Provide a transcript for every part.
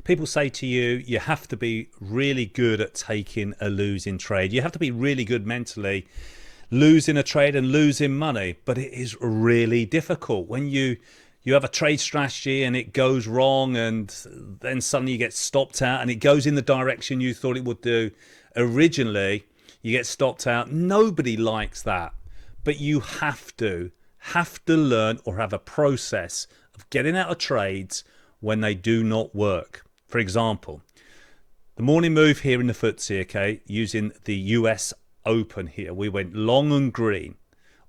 People say to you, you have to be really good at taking a losing trade. You have to be really good mentally losing a trade and losing money. But it is really difficult when you have a trade strategy and it goes wrong, and then suddenly you get stopped out and it goes in the direction you thought it would do originally. You get stopped out. Nobody likes that. But you have to learn or have a process of getting out of trades when they do not work. For example, the morning move here in the Footsie, okay, using the US Open here, we went long and green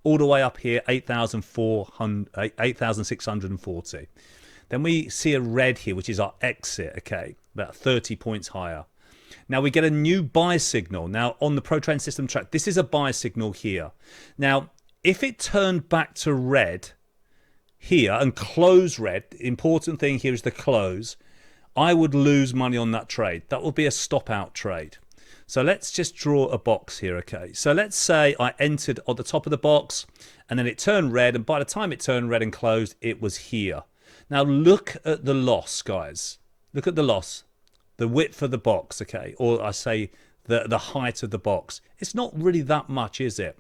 all the way up here, 8,640. Then we see a red here, which is our exit, okay, about 30 points higher. Now we get a new buy signal. Now on the Pro Training System track, this is a buy signal here. Now, if it turned back to red here and close red, the important thing here is the close, I would lose money on that trade. That will be a stop out trade. So let's just draw a box here, okay? So let's say I entered at the top of the box and then it turned red, and by the time it turned red and closed, it was here. Now look at the loss, guys. Look at the loss. The width of the box, okay? Or I say the height of the box. It's not really that much, is it?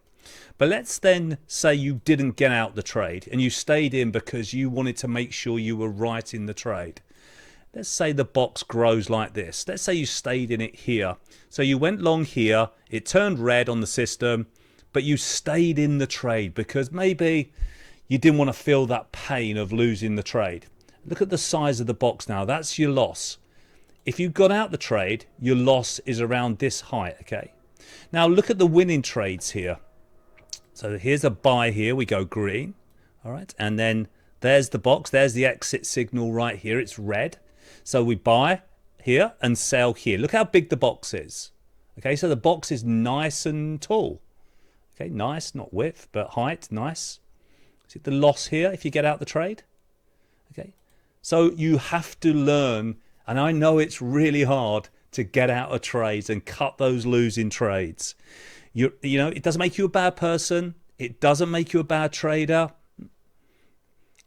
But let's then say you didn't get out the trade and you stayed in because you wanted to make sure you were right in the trade. Let's say the box grows like this. Let's say you stayed in it here. So you went long here, it turned red on the system, but you stayed in the trade because maybe you didn't want to feel that pain of losing the trade. Look at the size of the box now. That's your loss. If you got out the trade, your loss is around this height, okay? Now look at the winning trades here. So here's a buy here, we go green, all right? And then there's the box, there's the exit signal right here, it's red. So we buy here and sell here. Look how big the box is. Okay, so the box is nice and tall. Okay, nice, not width, but height, nice. See the loss here if you get out the trade? Okay, so you have to learn, and I know it's really hard to get out of trades and cut those losing trades. You know, it doesn't make you a bad person. It doesn't make you a bad trader.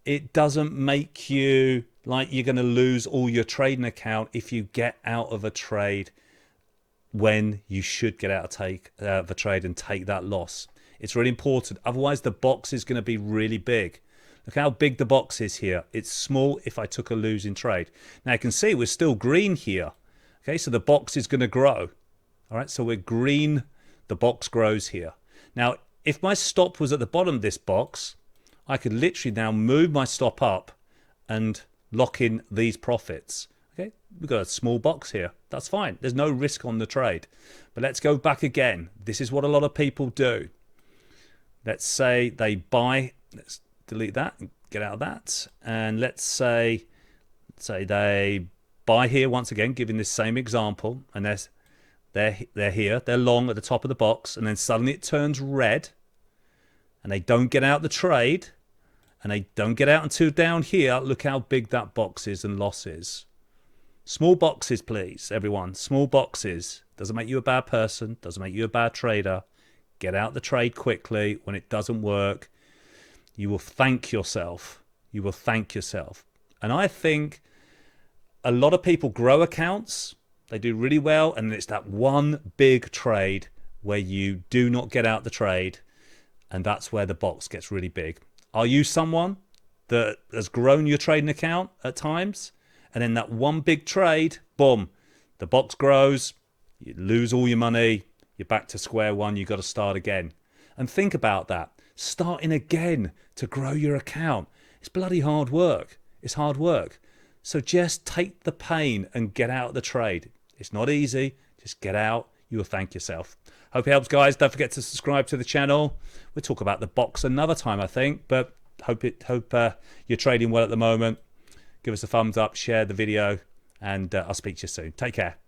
It doesn't make you like you're going to lose all your trading account if you get out of a trade when you should get out of a trade and take that loss. It's really important. Otherwise, the box is going to be really big. Look how big the box is here. It's small if I took a losing trade. Now you can see we're still green here. Okay, so the box is going to grow. All right, so we're green. The box grows here. Now, if my stop was at the bottom of this box, I could literally now move my stop up and lock in these profits. Okay, we've got a small box here. That's fine. There's no risk on the trade. But let's go back again. This is what a lot of people do. Let's say they buy. Let's delete that and get out of that. And let's say they buy here once again, giving this same example. And they're here. They're long at the top of the box. And then suddenly it turns red. And they don't get out the trade. And they don't get out until down here. Look how big that box is and losses. Small boxes, please, everyone. Small boxes. Doesn't make you a bad person. Doesn't make you a bad trader. Get out the trade quickly when it doesn't work. You will thank yourself. You will thank yourself. And I think a lot of people grow accounts. They do really well. And it's that one big trade where you do not get out the trade. And that's where the box gets really big. Are you someone that has grown your trading account at times? And then that one big trade, boom, the box grows, you lose all your money, you're back to square one, you've got to start again. And think about that. Starting again to grow your account. It's bloody hard work. It's hard work. So just take the pain and get out of the trade. It's not easy. Just get out. You will thank yourself. Hope it helps, guys. Don't forget to subscribe to the channel. We'll talk about the box another time, I think. But hope you're trading well at the moment. Give us a thumbs up, share the video, and I'll speak to you soon. Take care.